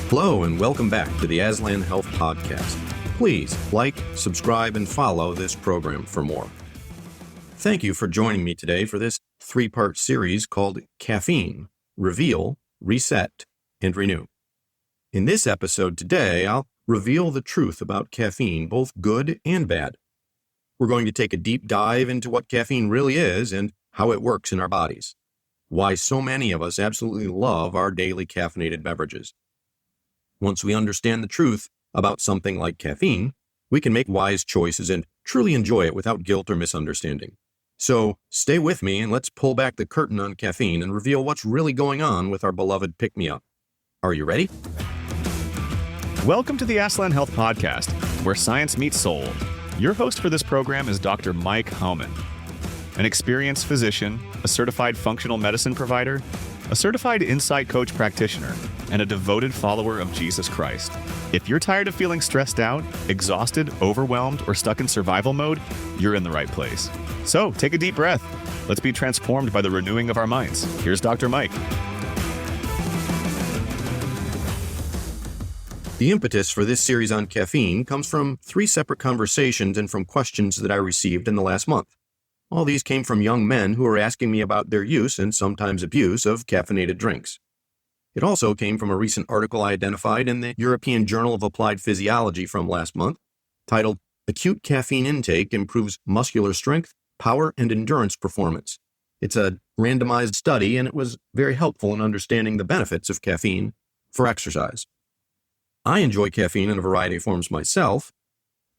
Hello and welcome back to the Aslan Health Podcast. Please like, subscribe, and follow this program for more. Thank you for joining me today for this three-part series called Caffeine, Reveal, Reset, and Renew. In this episode today, I'll reveal the truth about caffeine, both good and bad. We're going to take a deep dive into what caffeine really is and how it works in our bodies. Why so many of us absolutely love our daily caffeinated beverages. Once we understand the truth about something like caffeine, we can make wise choices and truly enjoy it without guilt or misunderstanding. So stay with me and let's pull back the curtain on caffeine and reveal what's really going on with our beloved pick-me-up. Are you ready? Welcome to the Aslan Health Podcast, where science meets soul. Your host for this program is Dr. Mike Hauman, an experienced physician, a certified functional medicine provider, a certified insight coach practitioner, and a devoted follower of Jesus Christ. If you're tired of feeling stressed out, exhausted, overwhelmed, or stuck in survival mode, you're in the right place. So take a deep breath. Let's be transformed by the renewing of our minds. Here's Dr. Mike. The impetus for this series on caffeine comes from 3 separate conversations and from questions that I received in the last month. All these came from young men who are asking me about their use and sometimes abuse of caffeinated drinks. It also came from a recent article I identified in the European Journal of Applied Physiology from last month, titled Acute Caffeine Intake Improves Muscular Strength, Power, and Endurance Performance. It's a randomized study, and it was very helpful in understanding the benefits of caffeine for exercise. I enjoy caffeine in a variety of forms myself,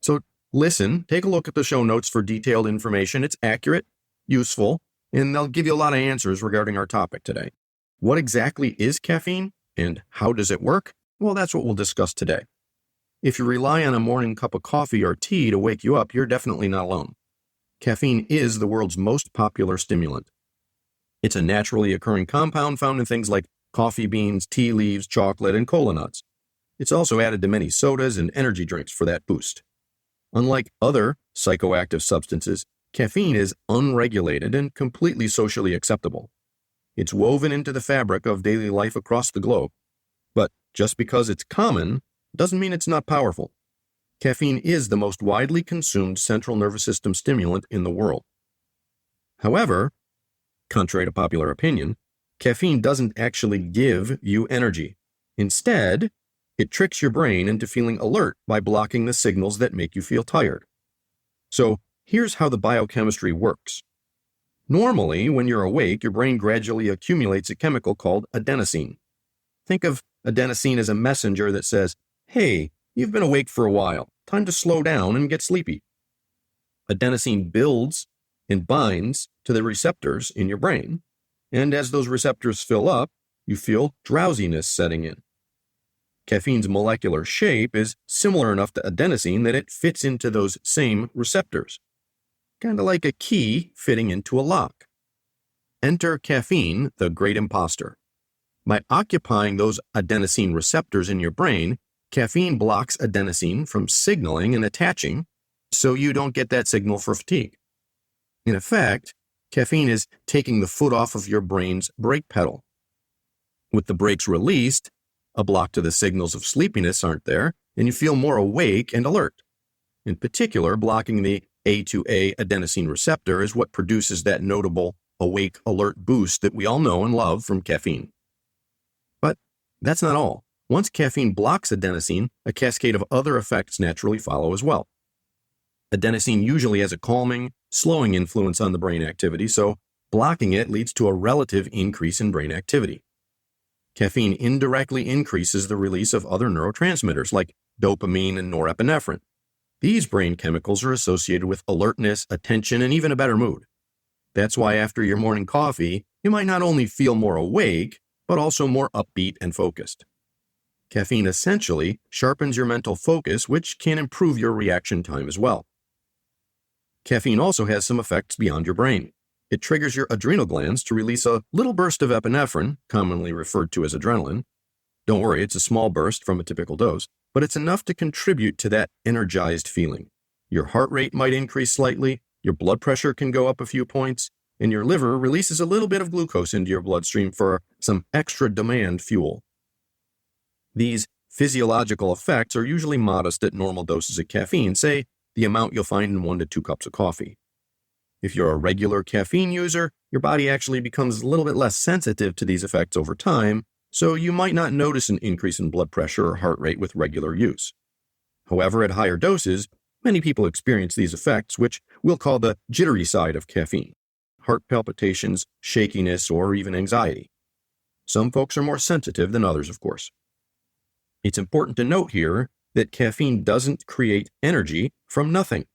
so listen, take a look at the show notes for detailed information. It's accurate, useful, and they'll give you a lot of answers regarding our topic today. What exactly is caffeine and how does it work? Well, that's what we'll discuss today. If you rely on a morning cup of coffee or tea to wake you up, you're definitely not alone. Caffeine is the world's most popular stimulant. It's a naturally occurring compound found in things like coffee beans, tea leaves, chocolate, and cola nuts. It's also added to many sodas and energy drinks for that boost. Unlike other psychoactive substances, caffeine is unregulated and completely socially acceptable. It's woven into the fabric of daily life across the globe. But just because it's common doesn't mean it's not powerful. Caffeine is the most widely consumed central nervous system stimulant in the world. However, contrary to popular opinion, caffeine doesn't actually give you energy. Instead, it tricks your brain into feeling alert by blocking the signals that make you feel tired. So here's how the biochemistry works. Normally, when you're awake, your brain gradually accumulates a chemical called adenosine. Think of adenosine as a messenger that says, hey, you've been awake for a while. Time to slow down and get sleepy. Adenosine builds and binds to the receptors in your brain, and as those receptors fill up, you feel drowsiness setting in. Caffeine's molecular shape is similar enough to adenosine that it fits into those same receptors. Kind of like a key fitting into a lock. Enter caffeine, the great imposter. By occupying those adenosine receptors in your brain, caffeine blocks adenosine from signaling and attaching, so you don't get that signal for fatigue. In effect, caffeine is taking the foot off of your brain's brake pedal. With the brakes released, a block to the signals of sleepiness aren't there, and you feel more awake and alert. In particular, blocking the A2A adenosine receptor is what produces that notable awake alert boost that we all know and love from caffeine. But that's not all. Once caffeine blocks adenosine, a cascade of other effects naturally follow as well. Adenosine usually has a calming, slowing influence on the brain activity, so blocking it leads to a relative increase in brain activity. Caffeine indirectly increases the release of other neurotransmitters like dopamine and norepinephrine. These brain chemicals are associated with alertness, attention, and even a better mood. That's why after your morning coffee, you might not only feel more awake, but also more upbeat and focused. Caffeine essentially sharpens your mental focus, which can improve your reaction time as well. Caffeine also has some effects beyond your brain. It triggers your adrenal glands to release a little burst of epinephrine, commonly referred to as adrenaline. Don't worry, it's a small burst from a typical dose, but it's enough to contribute to that energized feeling. Your heart rate might increase slightly, your blood pressure can go up a few points, and your liver releases a little bit of glucose into your bloodstream for some extra demand fuel. These physiological effects are usually modest at normal doses of caffeine, say the amount you'll find in 1 to 2 cups of coffee. If you're a regular caffeine user, your body actually becomes a little bit less sensitive to these effects over time, so you might not notice an increase in blood pressure or heart rate with regular use. However, at higher doses, many people experience these effects, which we'll call the jittery side of caffeine: heart palpitations, shakiness, or even anxiety. Some folks are more sensitive than others, of course. It's important to note here that caffeine doesn't create energy from nothing.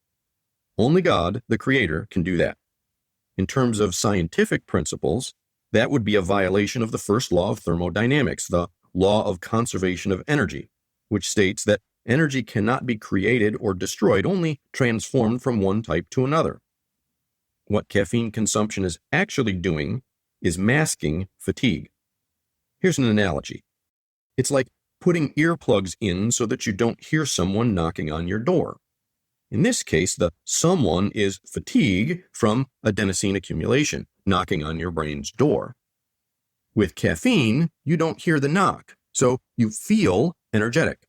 Only God, the Creator, can do that. In terms of scientific principles, that would be a violation of the first law of thermodynamics, the law of conservation of energy, which states that energy cannot be created or destroyed, only transformed from one type to another. What caffeine consumption is actually doing is masking fatigue. Here's an analogy. It's like putting earplugs in so that you don't hear someone knocking on your door. In this case, the someone is fatigue from adenosine accumulation, knocking on your brain's door. With caffeine, you don't hear the knock, so you feel energetic.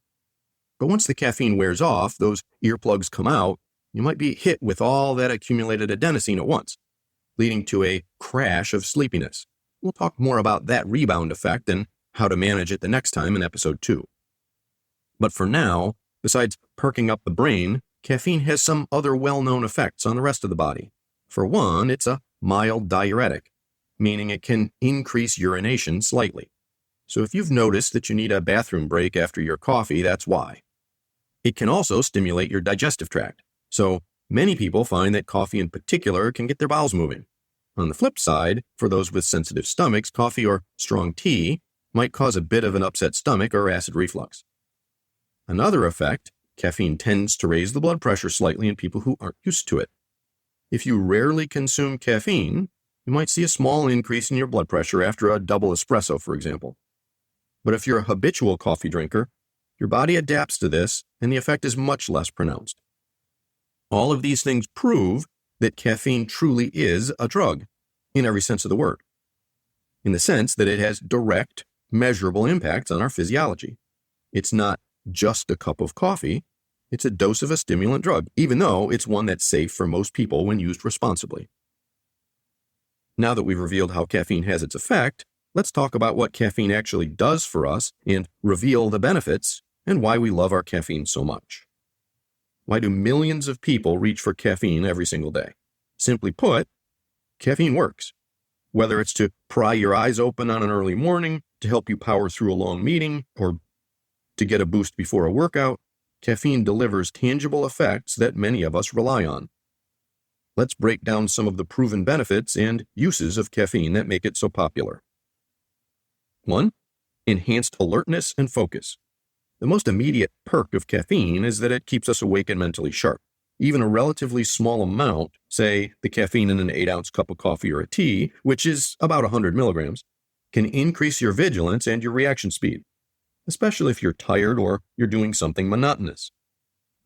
But once the caffeine wears off, those earplugs come out, you might be hit with all that accumulated adenosine at once, leading to a crash of sleepiness. We'll talk more about that rebound effect and how to manage it the next time in episode 2. But for now, besides perking up the brain, caffeine has some other well-known effects on the rest of the body. For one, it's a mild diuretic, meaning it can increase urination slightly. So if you've noticed that you need a bathroom break after your coffee, that's why. It can also stimulate your digestive tract. So many people find that coffee in particular can get their bowels moving. On the flip side, for those with sensitive stomachs, coffee or strong tea might cause a bit of an upset stomach or acid reflux. Another effect, caffeine tends to raise the blood pressure slightly in people who aren't used to it. If you rarely consume caffeine, you might see a small increase in your blood pressure after a double espresso, for example. But if you're a habitual coffee drinker, your body adapts to this and the effect is much less pronounced. All of these things prove that caffeine truly is a drug, in every sense of the word, in the sense that it has direct, measurable impacts on our physiology. It's not just a cup of coffee, it's a dose of a stimulant drug, even though it's one that's safe for most people when used responsibly. Now that we've revealed how caffeine has its effect, let's talk about what caffeine actually does for us and reveal the benefits and why we love our caffeine so much. Why do millions of people reach for caffeine every single day? Simply put, caffeine works. Whether it's to pry your eyes open on an early morning, to help you power through a long meeting, or to get a boost before a workout, caffeine delivers tangible effects that many of us rely on. Let's break down some of the proven benefits and uses of caffeine that make it so popular. 1. Enhanced alertness and focus. The most immediate perk of caffeine is that it keeps us awake and mentally sharp. Even a relatively small amount, say the caffeine in an 8-ounce cup of coffee or a tea, which is about 100 milligrams, can increase your vigilance and your reaction speed, especially if you're tired or you're doing something monotonous.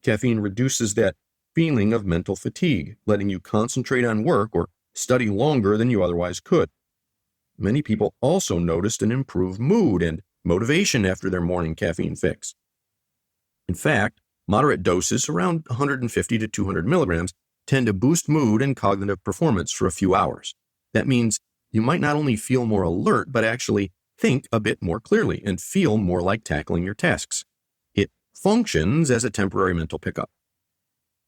Caffeine reduces that feeling of mental fatigue, letting you concentrate on work or study longer than you otherwise could. Many people also noticed an improved mood and motivation after their morning caffeine fix. In fact, moderate doses, around 150 to 200 milligrams, tend to boost mood and cognitive performance for a few hours. That means you might not only feel more alert, but actually think a bit more clearly and feel more like tackling your tasks. It functions as a temporary mental pickup.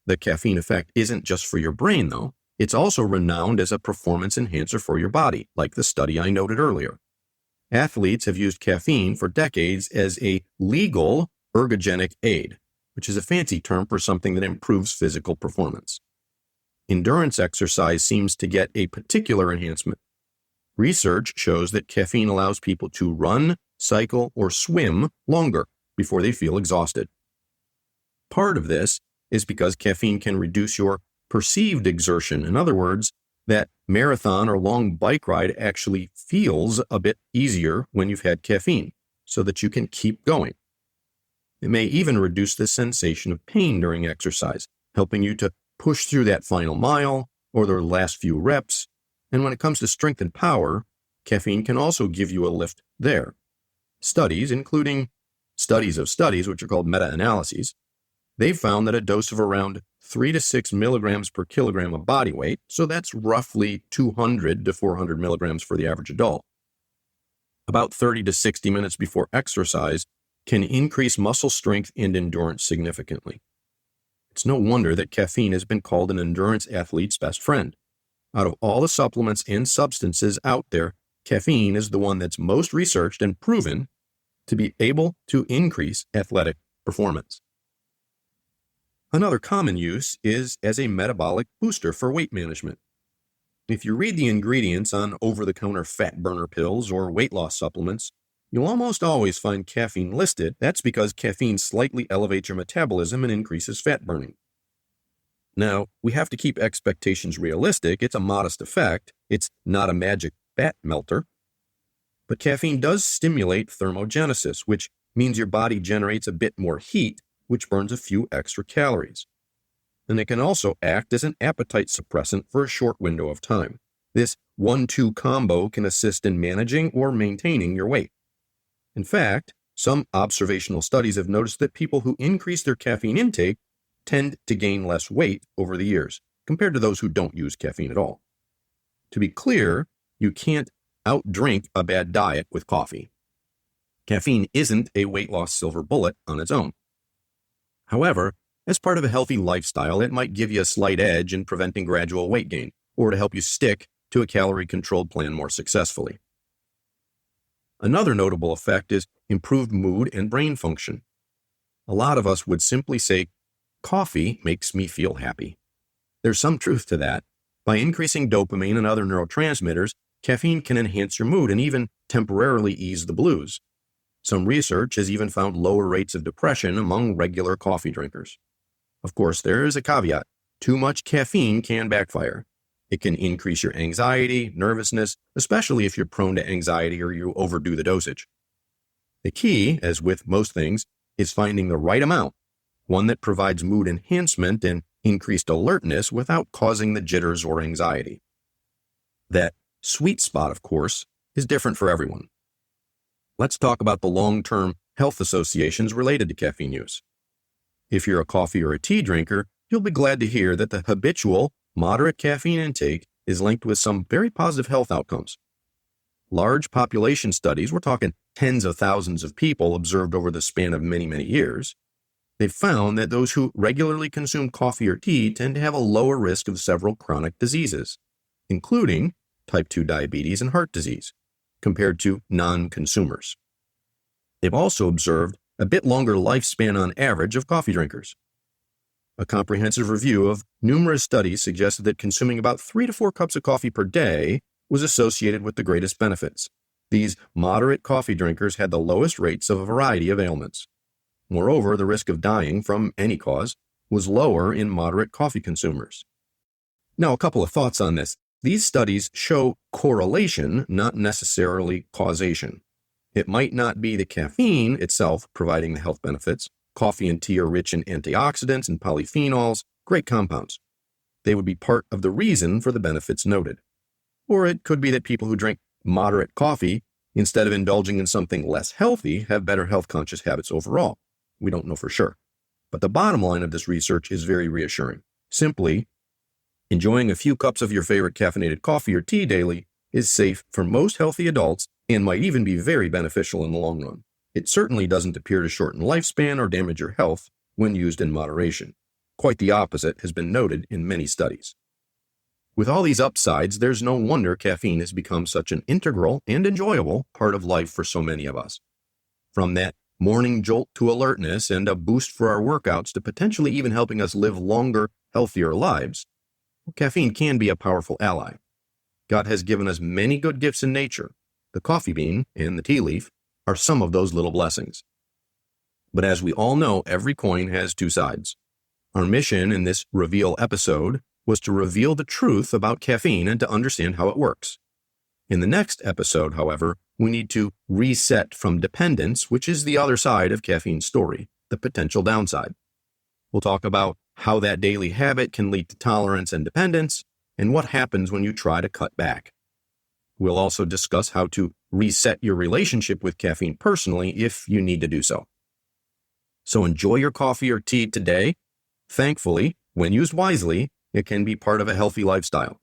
The caffeine effect isn't just for your brain, though. It's also renowned as a performance enhancer for your body, like the study I noted earlier. Athletes have used caffeine for decades as a legal ergogenic aid, which is a fancy term for something that improves physical performance. Endurance exercise seems to get a particular enhancement. Research shows that caffeine allows people to run, cycle, or swim longer before they feel exhausted. Part of this is because caffeine can reduce your perceived exertion. In other words, that marathon or long bike ride actually feels a bit easier when you've had caffeine, so that you can keep going. It may even reduce the sensation of pain during exercise, helping you to push through that final mile or the last few reps. And when it comes to strength and power, caffeine can also give you a lift there. Studies, including studies of studies, which are called meta-analyses, they found that a dose of around 3 to 6 milligrams per kilogram of body weight, so that's roughly 200 to 400 milligrams for the average adult, about 30 to 60 minutes before exercise, can increase muscle strength and endurance significantly. It's no wonder that caffeine has been called an endurance athlete's best friend. Out of all the supplements and substances out there, caffeine is the one that's most researched and proven to be able to increase athletic performance. Another common use is as a metabolic booster for weight management. If you read the ingredients on over-the-counter fat burner pills or weight loss supplements, you'll almost always find caffeine listed. That's because caffeine slightly elevates your metabolism and increases fat burning. Now, we have to keep expectations realistic. It's a modest effect. It's not a magic fat melter. But caffeine does stimulate thermogenesis, which means your body generates a bit more heat, which burns a few extra calories. And it can also act as an appetite suppressant for a short window of time. This 1-2 combo can assist in managing or maintaining your weight. In fact, some observational studies have noticed that people who increase their caffeine intake tend to gain less weight over the years, compared to those who don't use caffeine at all. To be clear, you can't outdrink a bad diet with coffee. Caffeine isn't a weight loss silver bullet on its own. However, as part of a healthy lifestyle, it might give you a slight edge in preventing gradual weight gain, or to help you stick to a calorie-controlled plan more successfully. Another notable effect is improved mood and brain function. A lot of us would simply say, coffee makes me feel happy. There's some truth to that. By increasing dopamine and other neurotransmitters, caffeine can enhance your mood and even temporarily ease the blues. Some research has even found lower rates of depression among regular coffee drinkers. Of course, there is a caveat. Too much caffeine can backfire. It can increase your anxiety, nervousness, especially if you're prone to anxiety or you overdo the dosage. The key, as with most things, is finding the right amount, one that provides mood enhancement and increased alertness without causing the jitters or anxiety. That sweet spot, of course, is different for everyone. Let's talk about the long-term health associations related to caffeine use. If you're a coffee or a tea drinker, you'll be glad to hear that the habitual, moderate caffeine intake is linked with some very positive health outcomes. Large population studies, we're talking tens of thousands of people observed over the span of many, many years, they've found that those who regularly consume coffee or tea tend to have a lower risk of several chronic diseases, including type 2 diabetes and heart disease, compared to non-consumers. They've also observed a bit longer lifespan on average of coffee drinkers. A comprehensive review of numerous studies suggested that consuming about 3 to 4 cups of coffee per day was associated with the greatest benefits. These moderate coffee drinkers had the lowest rates of a variety of ailments. Moreover, the risk of dying from any cause was lower in moderate coffee consumers. Now, a couple of thoughts on this. These studies show correlation, not necessarily causation. It might not be the caffeine itself providing the health benefits. Coffee and tea are rich in antioxidants and polyphenols, great compounds. They would be part of the reason for the benefits noted. Or it could be that people who drink moderate coffee, instead of indulging in something less healthy, have better health-conscious habits overall. We don't know for sure. But the bottom line of this research is very reassuring. Simply, enjoying a few cups of your favorite caffeinated coffee or tea daily is safe for most healthy adults and might even be very beneficial in the long run. It certainly doesn't appear to shorten lifespan or damage your health when used in moderation. Quite the opposite has been noted in many studies. With all these upsides, there's no wonder caffeine has become such an integral and enjoyable part of life for so many of us. From that morning jolt to alertness and a boost for our workouts to potentially even helping us live longer, healthier lives, caffeine can be a powerful ally. God has given us many good gifts in nature. The coffee bean and the tea leaf are some of those little blessings. But as we all know, every coin has two sides. Our mission in this Reveal episode was to reveal the truth about caffeine and to understand how it works. In the next episode, however, we need to reset from dependence, which is the other side of caffeine's story, the potential downside. We'll talk about how that daily habit can lead to tolerance and dependence, and what happens when you try to cut back. We'll also discuss how to reset your relationship with caffeine personally if you need to do so. So enjoy your coffee or tea today. Thankfully, when used wisely, it can be part of a healthy lifestyle.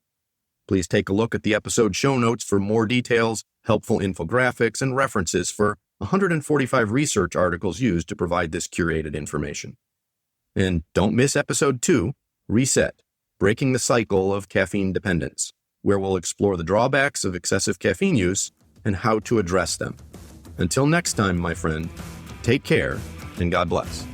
Please take a look at the episode show notes for more details, helpful infographics, and references for 145 research articles used to provide this curated information. And don't miss episode 2, Reset, Breaking the Cycle of Caffeine Dependence, where we'll explore the drawbacks of excessive caffeine use and how to address them. Until next time, my friend, take care and God bless.